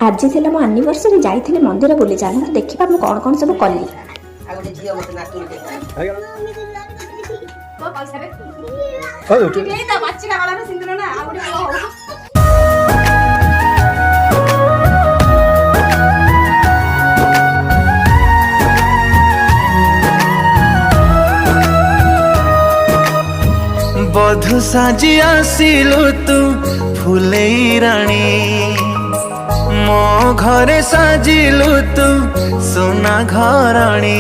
आज ଥିଲା ମୋ ଆନିଭର୍ସରୀ ଯାଇଥିଲି ମନ୍ଦିର ବୁଲି ଚାଲନ୍ତୁ ଦେଖିବା ମୁଁ କଣ କଣ ସବୁ କଲି। बधु साजी आसिलु तू फुले राणी मो घरे साजिलु तू सोना घराणी।